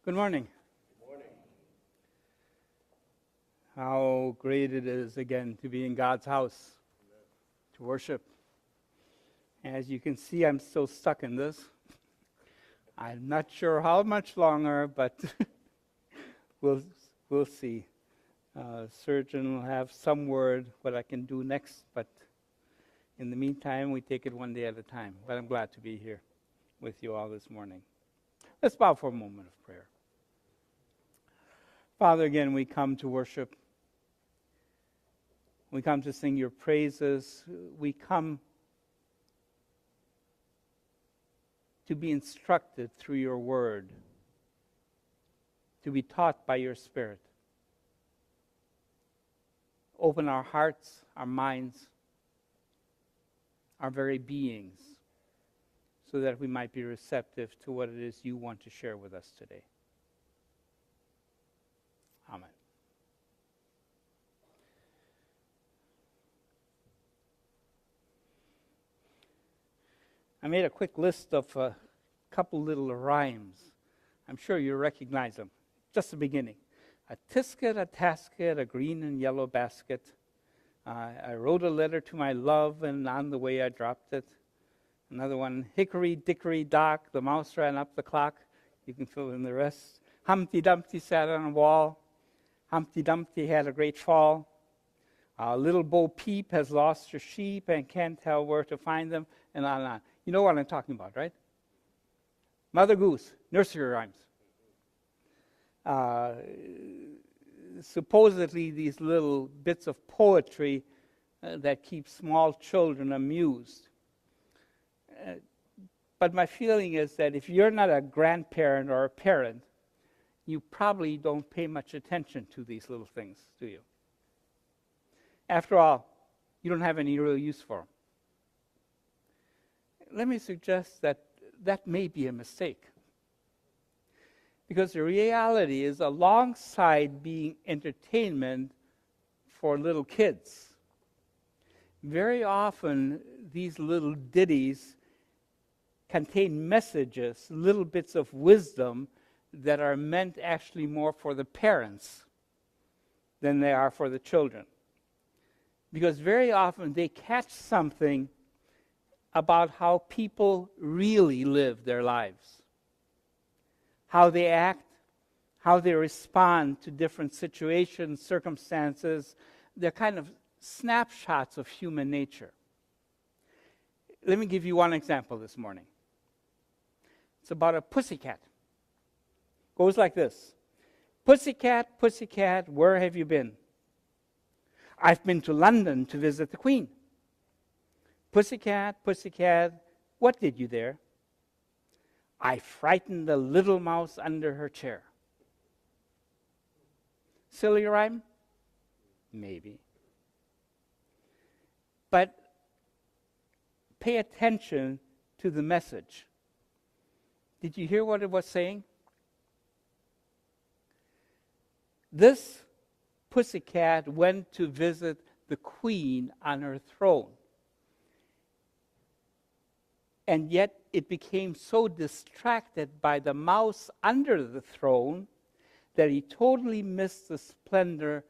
Good morning. Good morning. How great it is again to be in God's house, Amen. to worship. As you can see, I'm still stuck in this. I'm not sure how much longer, but we'll see. Surgeon will have some word what I can do next, but in the meantime, we take it one day at a time. But I'm glad to be here with you all this morning. Let's bow for a moment of prayer. Father, again, we come to worship. We come to sing your praises. We come to be instructed through your word, to be taught by your Spirit. Open our hearts, our minds, our very beings, so that we might be receptive to what it is you want to share with us today. Amen. I made a quick list of a couple little rhymes. I'm sure you recognize them. Just the beginning. A tisket, a tasket, a green and yellow basket. I wrote a letter to my love, and on the way I dropped it. Another one, hickory, dickory, dock, the mouse ran up the clock. You can fill in the rest. Humpty Dumpty sat on a wall. Humpty Dumpty had a great fall. Little Bo Peep has lost her sheep and can't tell where to find them, and on and on. You know what I'm talking about, right? Mother Goose, nursery rhymes. Supposedly these little bits of poetry that keep small children amused. But my feeling is that if you're not a grandparent or a parent, you probably don't pay much attention to these little things, do you? After all, you don't have any real use for them. Let me suggest that that may be a mistake. Because the reality is, alongside being entertainment for little kids, very often these little ditties contain messages, little bits of wisdom that are meant actually more for the parents than they are for the children. Because very often they catch something about how people really live their lives, how they act, how they respond to different situations, circumstances. They're kind of snapshots of human nature. Let me give you one example this morning. It's about a pussycat. Goes like this. Pussycat, pussycat, where have you been? I've been to London to visit the Queen. Pussycat, pussycat, what did you there? I frightened the little mouse under her chair. Silly rhyme? Maybe. But pay attention to the message. Did you hear what it was saying? This pussycat went to visit the Queen on her throne. And yet it became so distracted by the mouse under the throne that he totally missed the splendor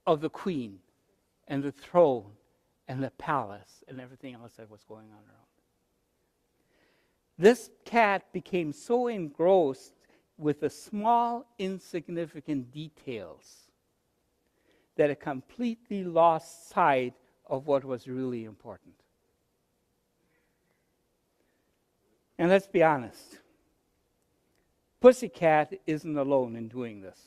of the Queen and the throne and the palace and everything else that was going on around. This cat became so engrossed with the small, insignificant details that it completely lost sight of what was really important. And let's be honest, Pussycat isn't alone in doing this.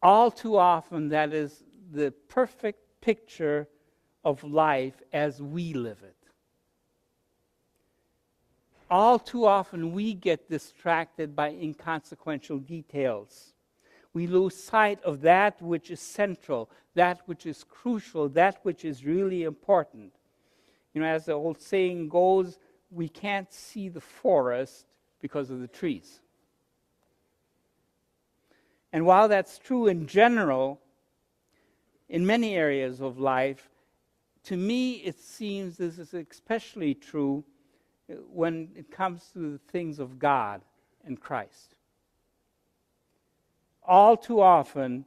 All too often, that is the perfect picture of life as we live it. All too often, we get distracted by inconsequential details. We lose sight of that which is central, that which is crucial, that which is really important. You know, as the old saying goes, we can't see the forest because of the trees. And while that's true in general, in many areas of life, to me it seems this is especially true when it comes to the things of God and Christ. All too often,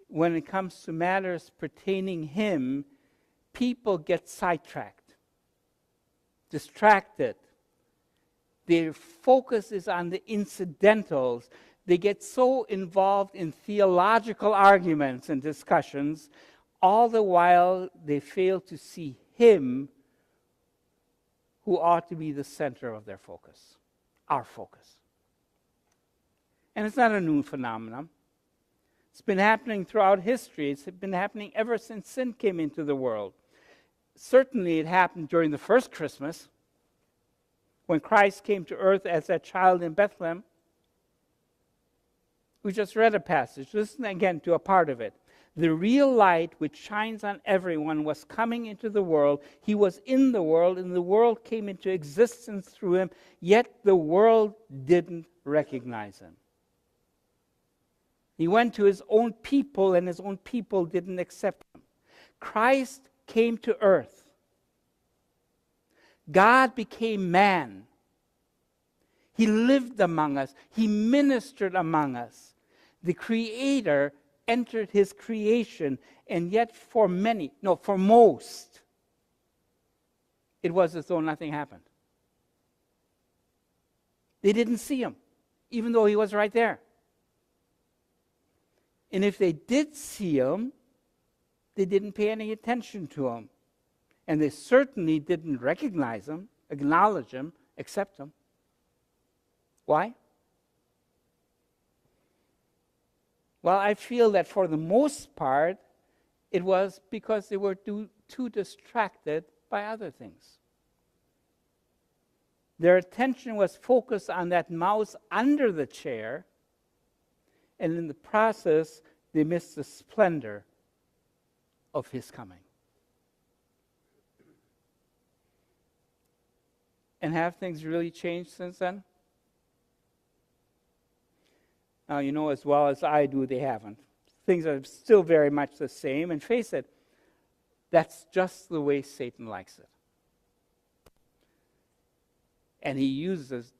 when it comes to matters pertaining Him, people get sidetracked, distracted. Their focus is on the incidentals. They get so involved in theological arguments and discussions, all the while they fail to see Him who ought to be the center of their focus, our focus. And it's not a new phenomenon. It's been happening throughout history. It's been happening ever since sin came into the world. Certainly it happened during the first Christmas, when Christ came to earth as a child in Bethlehem. We just read a passage. Listen again to a part of it. The real light which shines on everyone was coming into the world. He was in the world, and the world came into existence through him, yet the world didn't recognize him. He went to his own people, and his own people didn't accept him. Christ came to earth. God became man. He lived among us. He ministered among us. The Creator entered his creation, and yet for most, it was as though nothing happened. They didn't see him, even though he was right there. And if they did see him, they didn't pay any attention to him. And they certainly didn't recognize him, acknowledge him, accept him. Why? Well, I feel that for the most part, it was because they were too distracted by other things. Their attention was focused on that mouse under the chair, and in the process, they missed the splendor of his coming. And have things really changed since then? Now, you know as well as I do, they haven't. Things are still very much the same, and face it, that's just the way Satan likes it. And he uses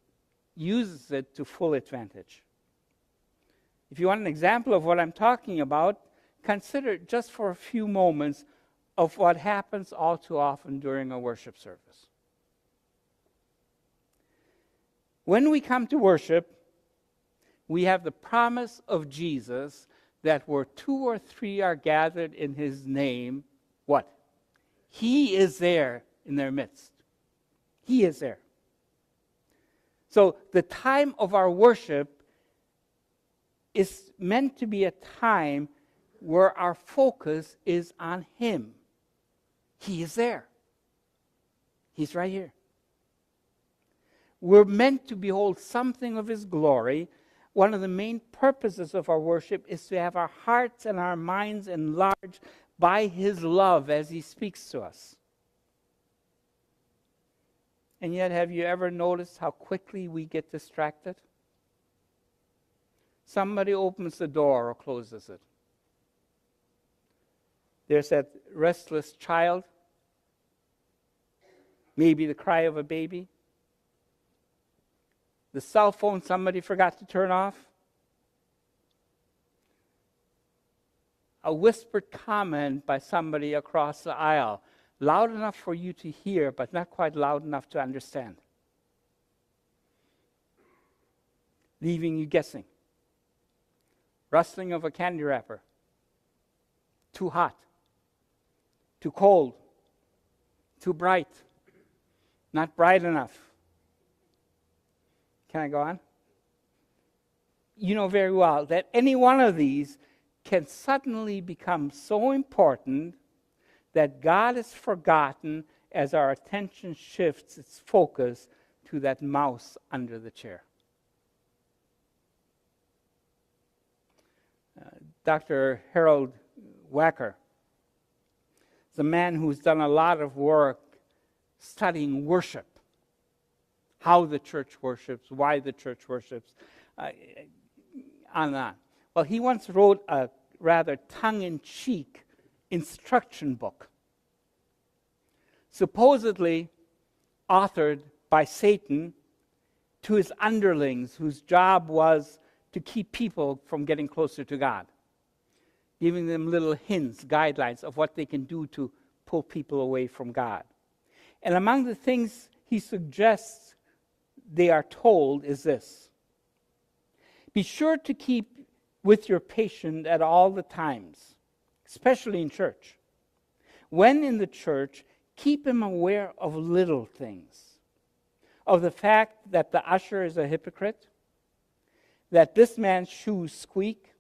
it to full advantage. If you want an example of what I'm talking about, consider just for a few moments of what happens all too often during a worship service. When we come to worship, we have the promise of Jesus that where two or three are gathered in his name, what? He is there in their midst. He is there. So the time of our worship is meant to be a time where our focus is on him. He is there. He's right here. We're meant to behold something of his glory. One of the main purposes of our worship is to have our hearts and our minds enlarged by his love as he speaks to us. And yet, have you ever noticed how quickly we get distracted? Somebody opens the door or closes it. There's that restless child, maybe the cry of a baby. The cell phone somebody forgot to turn off. A whispered comment by somebody across the aisle, loud enough for you to hear, but not quite loud enough to understand. Leaving you guessing. Rustling of a candy wrapper. Too hot. Too cold. Too bright. Not bright enough. Can I go on? You know very well that any one of these can suddenly become so important that God is forgotten as our attention shifts its focus to that mouse under the chair. Dr. Harold Wacker is a man who's done a lot of work studying worship. How the church worships, why the church worships, on and on. Well, he once wrote a rather tongue-in-cheek instruction book. Supposedly, authored by Satan to his underlings, whose job was to keep people from getting closer to God, giving them little hints, guidelines of what they can do to pull people away from God. And among the things he suggests they are told is this: be sure to keep with your patient at all the times, especially in church. When in the church, keep him aware of little things, of the fact that the usher is a hypocrite, that this man's shoes squeak.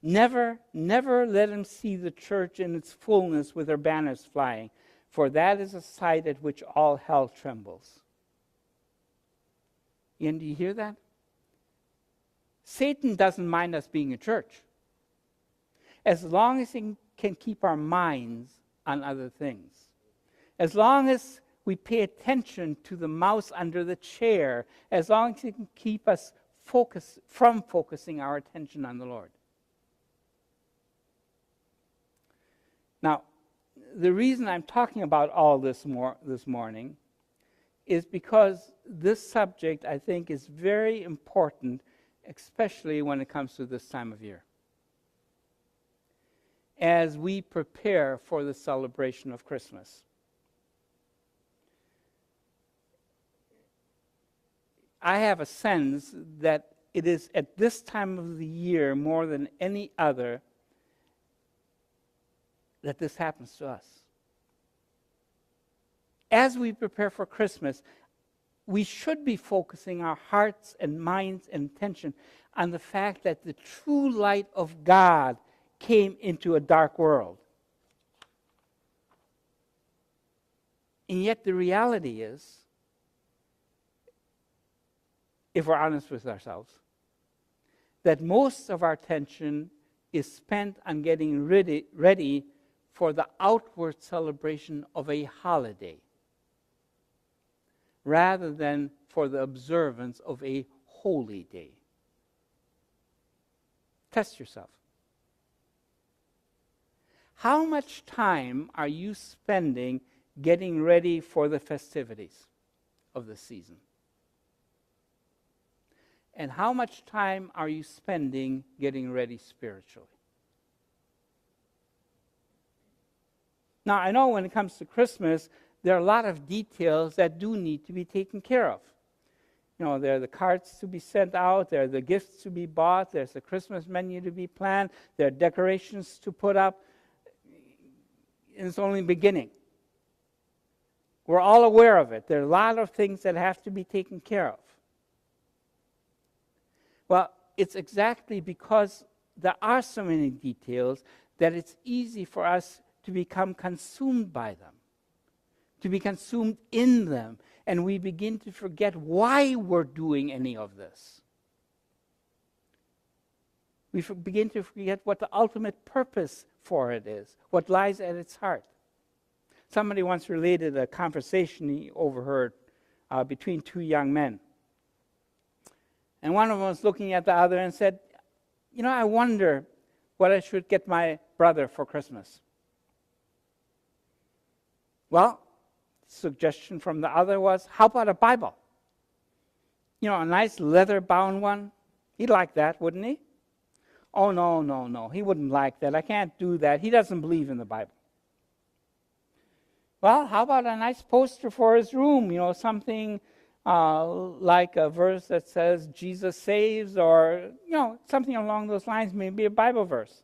Never let him see the church in its fullness with her banners flying, for that is a sight at which all hell trembles. And do you hear that? Satan doesn't mind us being a church, as long as he can keep our minds on other things. As long as we pay attention to the mouse under the chair, as long as he can keep us from focusing our attention on the Lord. Now, the reason I'm talking about all this morning is because this subject, I think, is very important, especially when it comes to this time of year, as we prepare for the celebration of Christmas. I have a sense that it is at this time of the year, more than any other, that this happens to us. As we prepare for Christmas, we should be focusing our hearts and minds and attention on the fact that the true light of God came into a dark world. And yet the reality is, if we're honest with ourselves, that most of our attention is spent on getting ready for the outward celebration of a holiday, rather than for the observance of a holy day. Test yourself. How much time are you spending getting ready for the festivities of the season? And how much time are you spending getting ready spiritually? Now, I know when it comes to Christmas, there are a lot of details that do need to be taken care of. You know, there are the cards to be sent out, there are the gifts to be bought, there's the Christmas menu to be planned, there are decorations to put up. And it's only beginning. We're all aware of it. There are a lot of things that have to be taken care of. Well, it's exactly because there are so many details that it's easy for us to become consumed by them, to be consumed in them, and we begin to forget why we're doing any of this. We begin to forget what the ultimate purpose for it is, what lies at its heart. Somebody once related a conversation he overheard between two young men. And one of them was looking at the other and said, "You know, I wonder what I should get my brother for Christmas." Well, suggestion from the other was, how about a Bible? You know, a nice leather-bound one. He'd like that, wouldn't he? Oh, no. He wouldn't like that. I can't do that. He doesn't believe in the Bible. Well, how about a nice poster for his room? You know, something like a verse that says Jesus saves, or, you know, something along those lines, maybe a Bible verse.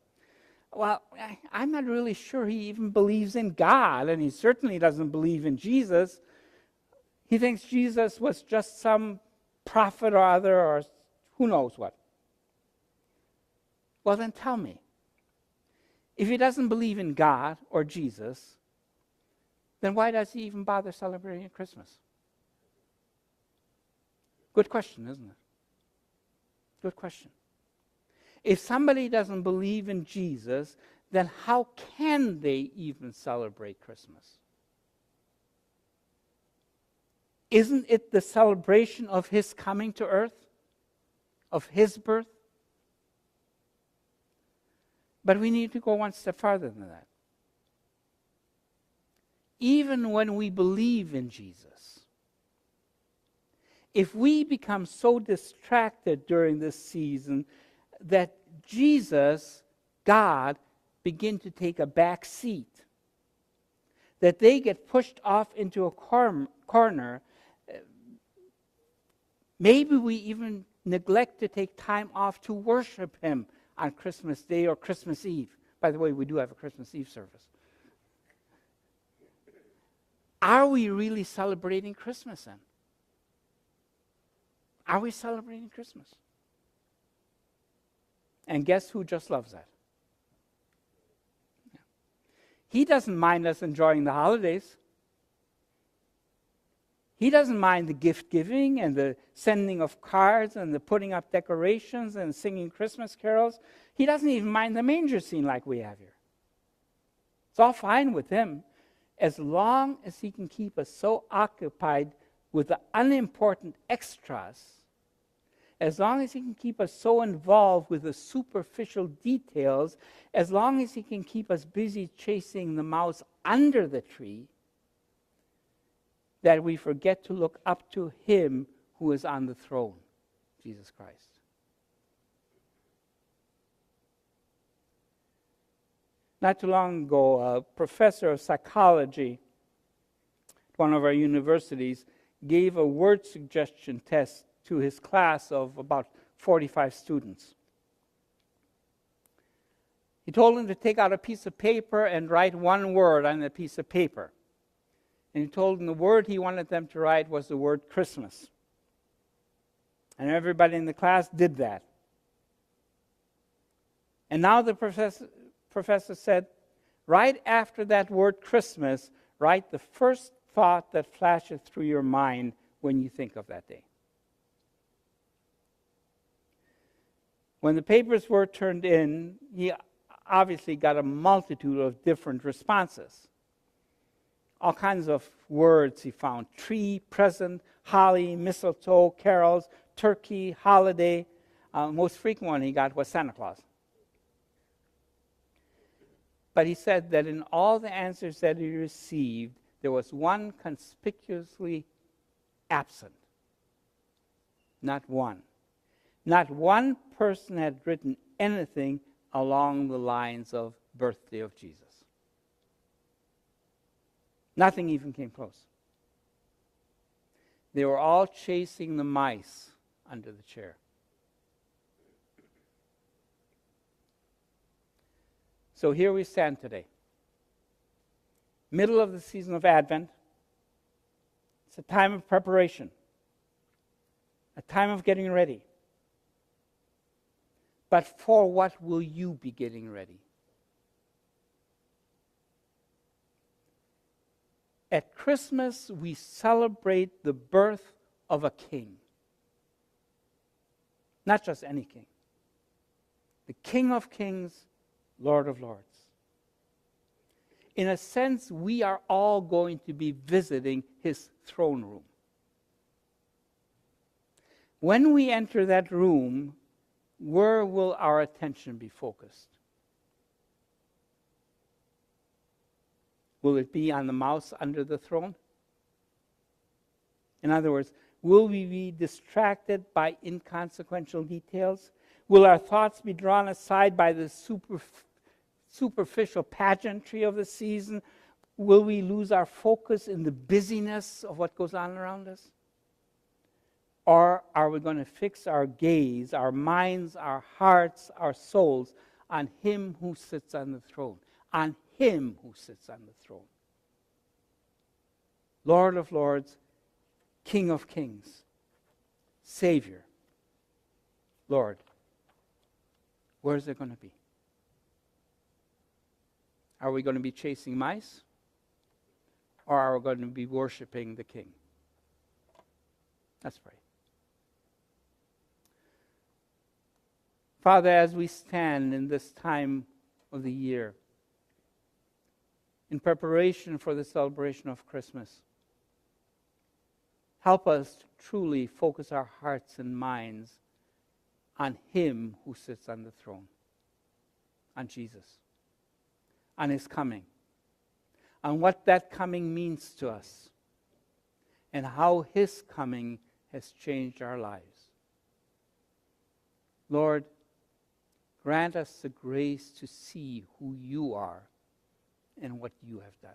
Well, I'm not really sure he even believes in God, and he certainly doesn't believe in Jesus. He thinks Jesus was just some prophet or other, or who knows what. Well, then tell me, if he doesn't believe in God or Jesus, then why does he even bother celebrating Christmas? Good question, isn't it? Good question. If somebody doesn't believe in Jesus, then how can they even celebrate Christmas? Isn't it the celebration of his coming to earth? Of his birth? But we need to go one step farther than that. even when we believe in Jesus. If we become so distracted during this season that Jesus, God, begin to take a back seat, that they get pushed off into a corner, maybe we even neglect to take time off to worship Him on Christmas Day or Christmas Eve. By the way, we do have a Christmas Eve service. Are we really celebrating Christmas then? Are we celebrating Christmas? And guess who just loves that? He doesn't mind us enjoying the holidays. He doesn't mind the gift giving and the sending of cards and the putting up decorations and singing Christmas carols. He doesn't even mind the manger scene like we have here. It's all fine with him as long as he can keep us so occupied with the unimportant extras, as long as he can keep us so involved with the superficial details, as long as he can keep us busy chasing the mouse under the tree, that we forget to look up to Him who is on the throne, Jesus Christ. Not too long ago, a professor of psychology at one of our universities gave a word suggestion test to his class of about 45 students. He told them to take out a piece of paper and write one word on the piece of paper. And he told them the word he wanted them to write was the word Christmas. And everybody in the class did that. And now the professor said, right after that word Christmas, write the first thought that flashes through your mind when you think of that day. When the papers were turned in, he obviously got a multitude of different responses. All kinds of words he found: tree, present, holly, mistletoe, carols, turkey, holiday. Most frequent one he got was Santa Claus. But he said that in all the answers that he received, there was one conspicuously absent. Not one. Not one person had written anything along the lines of birthday of Jesus. Nothing even came close. They were all chasing the mice under the chair. So here we stand today. Middle of the season of Advent. It's a time of preparation. A time of getting ready. But for what will you be getting ready? At Christmas, we celebrate the birth of a king. Not just any king. The King of Kings, Lord of Lords. In a sense, we are all going to be visiting His throne room. When we enter that room, where will our attention be focused? Will it be on the mouse under the throne? In other words, will we be distracted by inconsequential details? Will our thoughts be drawn aside by the superficial pageantry of the season? Will we lose our focus in the busyness of what goes on around us? Or are we going to fix our gaze, our minds, our hearts, our souls on Him who sits on the throne? On Him who sits on the throne. Lord of Lords, King of Kings, Savior. Lord, where is it going to be? Are we going to be chasing mice? Or are we going to be worshiping the King? Let's pray. Father, as we stand in this time of the year, in preparation for the celebration of Christmas, help us to truly focus our hearts and minds on Him who sits on the throne, on Jesus, on His coming, on what that coming means to us and how his coming has changed our lives. Lord, grant us the grace to see who you are and what you have done.